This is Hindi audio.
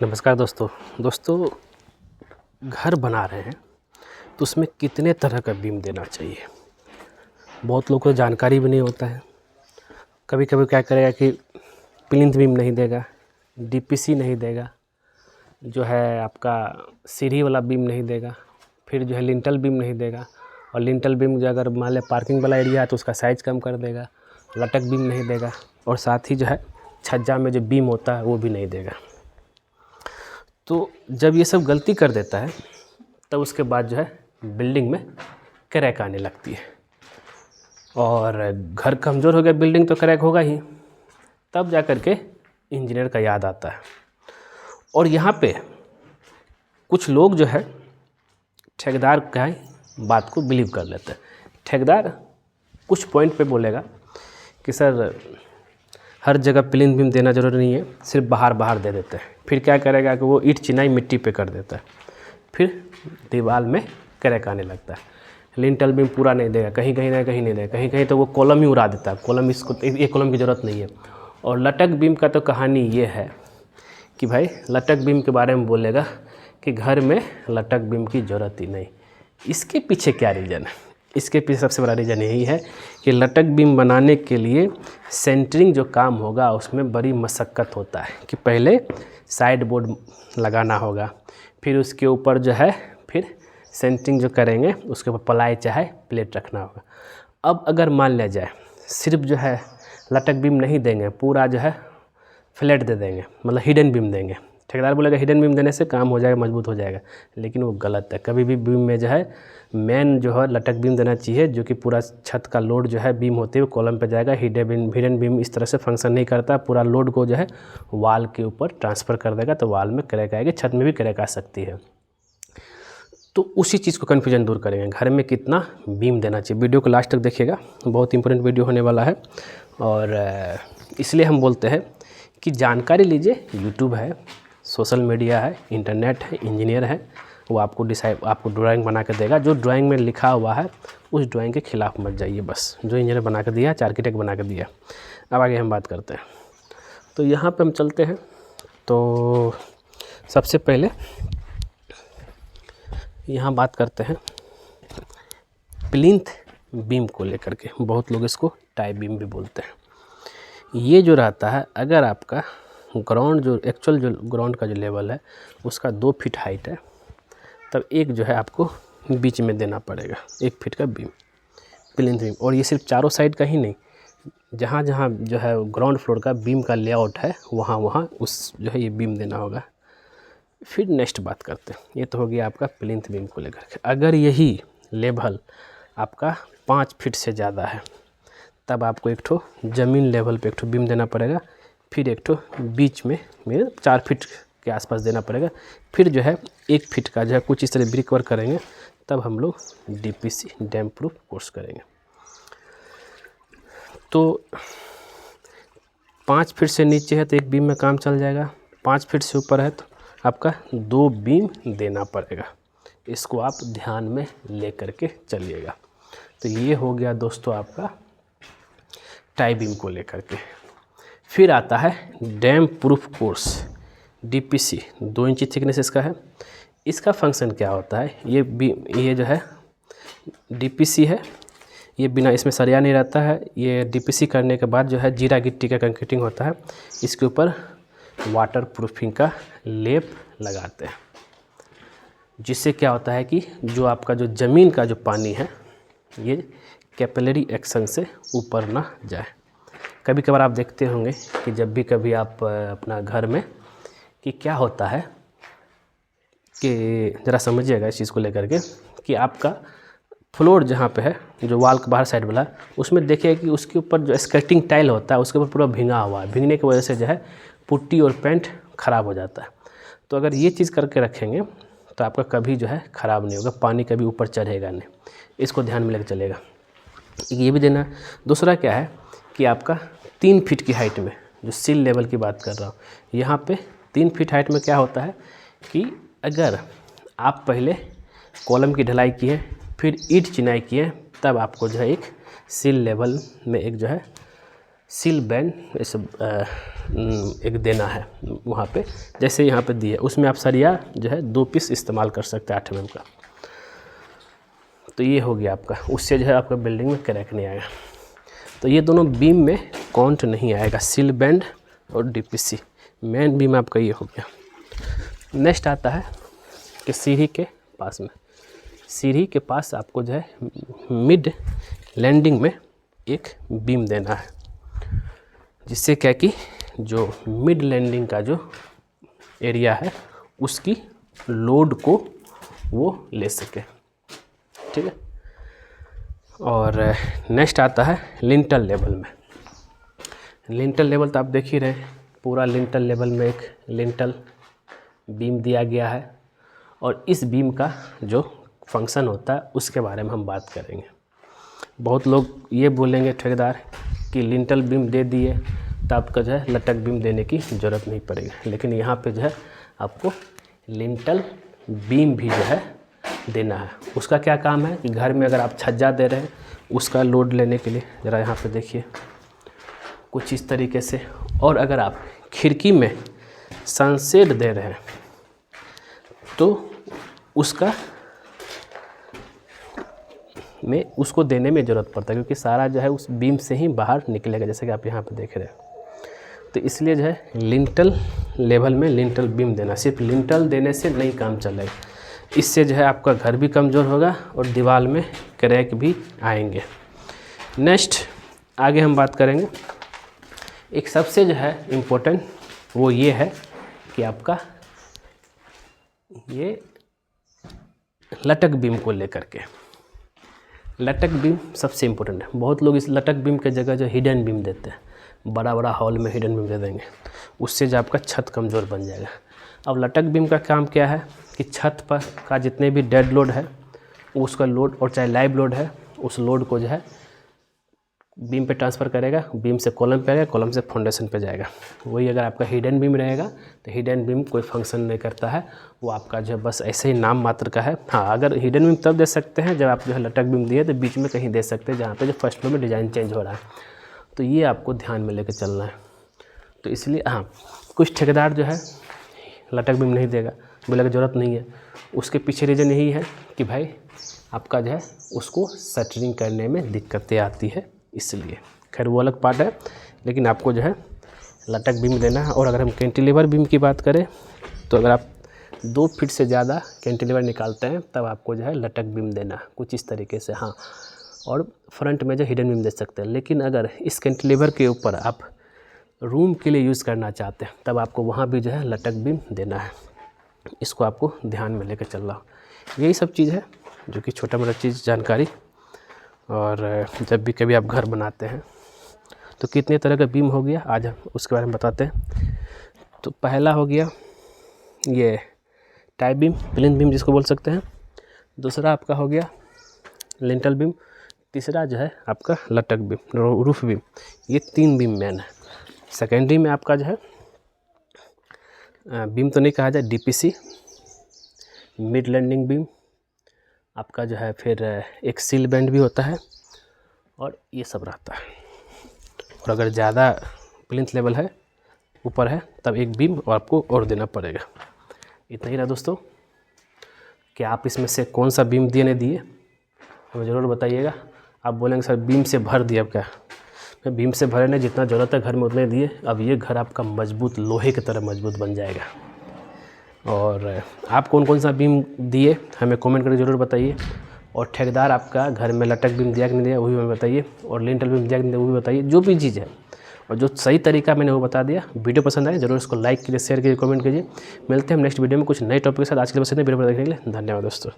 नमस्कार दोस्तों घर बना रहे हैं तो उसमें कितने तरह का बीम देना चाहिए। बहुत लोगों को जानकारी भी नहीं होता है। कभी कभी क्या करेगा कि प्लिंथ बीम नहीं देगा, डीपीसी नहीं देगा, जो है आपका सीढ़ी वाला बीम नहीं देगा, फिर जो है लिंटल बीम नहीं देगा। और लिंटल बीम जो अगर मान लें पार्किंग वाला एरिया है तो उसका साइज़ कम कर देगा। लटक बीम नहीं देगा और साथ ही जो है छज्जा में जो बीम होता है वो भी नहीं देगा। तो जब ये सब गलती कर देता है तब उसके बाद जो है बिल्डिंग में क्रैक आने लगती है। और घर कमज़ोर हो गया, बिल्डिंग तो क्रैक होगा ही। तब जा कर के इंजीनियर का याद आता है। और यहाँ पे कुछ लोग जो है ठेकेदार का बात को बिलीव कर लेते हैं। ठेकेदार कुछ पॉइंट पे बोलेगा कि सर हर जगह प्लिंथ बीम देना ज़रूरी नहीं है, सिर्फ बाहर दे देते हैं। फिर क्या करेगा कि वो ईंट चिनाई मिट्टी पे कर देता है, फिर दीवार में क्रैक आने लगता है। लिंटल बीम पूरा नहीं देगा, कहीं नहीं देगा, कहीं तो वो कॉलम ही उड़ा देता है। कॉलम इसको एक कॉलम की ज़रूरत नहीं है। और लटक बीम का तो कहानी ये है कि भाई लटक बीम के बारे में बोलेगा कि घर में लटक बीम की ज़रूरत ही नहीं। इसके पीछे क्या रीज़न है? इसके पीछे सबसे बड़ा रीज़न यही है कि लटक बीम बनाने के लिए सेंटरिंग जो काम होगा उसमें बड़ी मशक्क़त होता है कि पहले साइड बोर्ड लगाना होगा, फिर उसके ऊपर जो है फिर सेंटरिंग जो करेंगे उसके ऊपर प्लाई चाहे प्लेट रखना होगा। अब अगर मान लिया जाए सिर्फ जो है लटक बीम नहीं देंगे, पूरा जो है फ्लैट दे देंगे, मतलब हिडन बीम देंगे। ठेकेदार बोलेगा हिडन बीम देने से काम हो जाएगा, मजबूत हो जाएगा, लेकिन वो गलत है। कभी भी बीम में जो है मेन जो है लटक बीम देना चाहिए, जो कि पूरा छत का लोड जो है बीम होते हुए कॉलम पे जाएगा। हिडन बीम इस तरह से फंक्शन नहीं करता, पूरा लोड को जो है वाल के ऊपर ट्रांसफ़र कर देगा, तो वाल में क्रैक आएगी, छत में भी क्रैक आ सकती है। तो उसी चीज़ को कन्फ्यूजन दूर करेंगे, घर में कितना बीम देना चाहिए। वीडियो को लास्ट तक देखिएगा, बहुत इंपॉर्टेंट वीडियो होने वाला है। और इसलिए हम बोलते हैं कि जानकारी लीजिए। यूट्यूब है, सोशल मीडिया है, इंटरनेट है, इंजीनियर है, वो आपको ड्राइंग बना के देगा। जो ड्राइंग में लिखा हुआ है उस ड्राइंग के खिलाफ मत जाइए, बस जो इंजीनियर बना के दिया, आर्किटेक्ट बना के दिया। अब आगे हम बात करते हैं। तो यहाँ पे हम चलते हैं। तो सबसे पहले यहाँ बात करते हैं प्लिंथ बीम को लेकर के। बहुत लोग इसको टाई बीम भी बोलते हैं। ये जो रहता है, अगर आपका ग्राउंड जो एक्चुअल जो ग्राउंड का जो लेवल है उसका 2 फीट हाइट है, तब एक जो है आपको बीच में देना पड़ेगा 1 फीट का बीम, प्लिंथ बीम। और ये सिर्फ चारों साइड का ही नहीं, जहाँ जहाँ जो है ग्राउंड फ्लोर का बीम का लेआउट है वहाँ उस जो है ये बीम देना होगा। फिर नेक्स्ट बात करते हैं, ये तो हो गया आपका प्लिंथ बीम को लेकर के। अगर यही लेवल आपका 5 फीट से ज़्यादा है तब आपको एक ठो ज़मीन लेवल पे एक ठो बीम देना पड़ेगा, फिर एक ठो बीच में 4 फीट के आसपास देना पड़ेगा। फिर जो है 1 फीट का जो है कुछ इस तरह ब्रिक वर्क करेंगे, तब हम लोग डीपीसी डैम प्रूफ कोर्स करेंगे। तो 5 फीट से नीचे है तो 1 बीम में काम चल जाएगा, 5 फीट से ऊपर है तो आपका 2 बीम देना पड़ेगा। इसको आप ध्यान में ले करके चलिएगा। तो ये हो गया दोस्तों आपका टाई बीम को लेकर के। फिर आता है डैम प्रूफ कोर्स, डीपीसी 2 इंची थिकनेस इसका है। इसका फंक्शन क्या होता है? ये जो है डीपीसी है, ये बिना इसमें सरिया नहीं रहता है। ये डीपीसी करने के बाद जो है जीरा गिट्टी का कंक्रीटिंग होता है, इसके ऊपर वाटर प्रूफिंग का लेप लगाते हैं, जिससे क्या होता है कि जो आपका जो ज़मीन का जो पानी है ये कैपिलरी एक्शन से ऊपर ना जाए। कभी कभार आप देखते होंगे कि जब भी कभी आप अपना घर में कि क्या होता है कि ज़रा समझिएगा इस चीज़ को लेकर के कि आपका फ्लोर जहाँ पे है, जो वाल का बाहर साइड वाला, उसमें देखिए कि उसके ऊपर जो स्केटिंग टाइल होता है उसके ऊपर पूरा भींगा हुआ है। भींगने की वजह से जो है पुट्टी और पेंट ख़राब हो जाता है। तो अगर ये चीज़ करके रखेंगे तो आपका कभी जो है ख़राब नहीं होगा, पानी कभी ऊपर चढ़ेगा नहीं। इसको ध्यान में लेकर चलेगा, ये भी देना। दूसरा क्या है कि आपका 3 फीट की हाइट में, जो सील लेवल की बात कर रहा हूँ, यहाँ पे 3 फीट हाइट में क्या होता है कि अगर आप पहले कॉलम की ढलाई किए, फिर ईंट चिनाई किए, तब आपको जो है एक सील लेवल में एक जो है सील बैंड ये सब एक देना है वहाँ पे, जैसे यहाँ पे दिए। उसमें आप सरिया जो है 2 पीस इस्तेमाल कर सकते हैं 8 mm का। तो ये हो गया आपका, उससे जो है आपका बिल्डिंग में क्रैक नहीं आएगा। तो ये दोनों बीम में काउंट नहीं आएगा, सील बैंड और डीपीसी। मेन बीम आपका ये हो गया। नेक्स्ट आता है कि सीढ़ी के पास में, सीढ़ी के पास आपको जो है मिड लैंडिंग में एक बीम देना है, जिससे क्या कि जो मिड लैंडिंग का जो एरिया है उसकी लोड को वो ले सके, ठीक है। और नेक्स्ट आता है लिंटल लेवल में। लिंटल लेवल तो आप देख ही रहे हैं, पूरा लिंटल लेवल में एक लिंटल बीम दिया गया है, और इस बीम का जो फंक्शन होता है उसके बारे में हम बात करेंगे। बहुत लोग ये बोलेंगे ठेकेदार कि लिंटल बीम दे दिए तो आपका जो है लटक बीम देने की ज़रूरत नहीं पड़ेगी, लेकिन यहाँ पे जो है आपको लिंटल बीम भी जो है देना है। उसका क्या काम है कि घर में अगर आप छज्जा दे रहे हैं उसका लोड लेने के लिए, ज़रा यहाँ पे देखिए कुछ इस तरीके से। और अगर आप खिड़की में सनशेड दे रहे हैं तो उसका में उसको देने में ज़रूरत पड़ता है, क्योंकि सारा जो है उस बीम से ही बाहर निकलेगा, जैसे कि आप यहाँ पे देख रहे हैं। तो इसलिए जो है लिंटल लेवल में लिंटल बीम देना, सिर्फ लिंटल देने से नहीं काम चलेगा। इससे जो है आपका घर भी कमज़ोर होगा और दीवार में क्रैक भी आएंगे। नेक्स्ट आगे हम बात करेंगे, एक सबसे जो है इम्पोर्टेंट वो ये है कि आपका ये लटक बीम को लेकर के, लटक बीम सबसे इम्पोर्टेंट है। बहुत लोग इस लटक बीम के जगह जो हिडन बीम देते हैं, बड़ा बड़ा हॉल में हिडन बीम दे देंगे, उससे जो आपका छत कमज़ोर बन जाएगा। अब लटक बीम का काम क्या है कि छत पर का जितने भी डेड लोड है उसका लोड, और चाहे लाइव लोड है, उस लोड को जो है बीम पे ट्रांसफ़र करेगा, बीम से कॉलम पे आएगा, कॉलम से फाउंडेशन पे जाएगा। वही अगर आपका हिडन बीम रहेगा तो हिडन बीम कोई फंक्शन नहीं करता है, वो आपका जो है बस ऐसे ही नाम मात्र का है। हाँ, अगर हिडन बीम तब दे सकते हैं जब आप जो है लटक बीम दिए तो बीच में कहीं दे सकते हैं जहाँ पे जो फर्स्ट फ्लोर में डिज़ाइन चेंज हो रहा है। तो ये आपको ध्यान में लेकर चलना है। तो इसलिए हाँ, कुछ ठेकेदार जो है लटक बीम नहीं देगा, बोलेगा ज़रूरत नहीं है। उसके पीछे रीज़न यही है कि भाई आपका जो है उसको शटरिंग करने में दिक्कतें आती है, इसलिए। खैर वो अलग पार्ट है, लेकिन आपको जो है लटक बीम देना है। और अगर हम कैंटिलीवर बीम की बात करें तो अगर आप 2 फीट से ज़्यादा कैंटिलीवर निकालते हैं तब आपको जो है लटक बीम देना है, कुछ इस तरीके से। हाँ, और फ्रंट में जो हिडन बीम दे सकते हैं। लेकिन अगर इस कैंटिलीवर के ऊपर आप रूम के लिए यूज़ करना चाहते हैं तब आपको वहाँ भी जो है लटक बीम देना है। इसको आपको ध्यान में लेकर चलना हो। यही सब चीज़ है जो कि छोटा मोटा चीज़ जानकारी। और जब भी कभी आप घर बनाते हैं तो कितने तरह का बीम हो गया, आज हम उसके बारे में बताते हैं। तो पहला हो गया ये टाई बीम, प्लिंथ बीम जिसको बोल सकते हैं। दूसरा आपका हो गया लिंटल बीम। तीसरा जो है आपका लटक बीम, रूफ बीम। ये 3 बीम मेन है। सेकेंडरी में आपका जो है बीम तो नहीं कहा जाए, डीपीसी, मिड लैंडिंग बीम आपका जो है, फिर एक सील बैंड भी होता है, और ये सब रहता है। और अगर ज़्यादा प्लिंथ लेवल है, ऊपर है, तब एक बीम और आपको और देना पड़ेगा। इतना ही रहा दोस्तों। कि आप इसमें से कौन सा बीम दिए नहीं दिए हमें ज़रूर बताइएगा। आप बोलेंगे सर बीम से भर दिया क्या? मैं बीम से भरे नहीं, जितना ज़रूरत है घर में उतने दिए। अब ये घर आपका मजबूत, लोहे की तरह मजबूत बन जाएगा। और आप कौन कौन सा बीम दिए हमें कमेंट करके ज़रूर बताइए। और ठेकेदार आपका घर में लटक बीम दिया कि नहीं दिया वो भी हमें बताइए, और लिंटल बीम दिया कि नहीं दिया वो भी बताइए। जो भी चीज़ है और जो सही तरीका मैंने वो बता दिया। वीडियो पसंद आए ज़रूर इसको लाइक कीजिए, शेयर कीजिए, कमेंट कीजिए। मिलते हैं हम नेक्स्ट वीडियो में कुछ नए टॉपिक के साथ। आज के लिए बस इतना। वीडियो पर देखने के लिए धन्यवाद दोस्तों।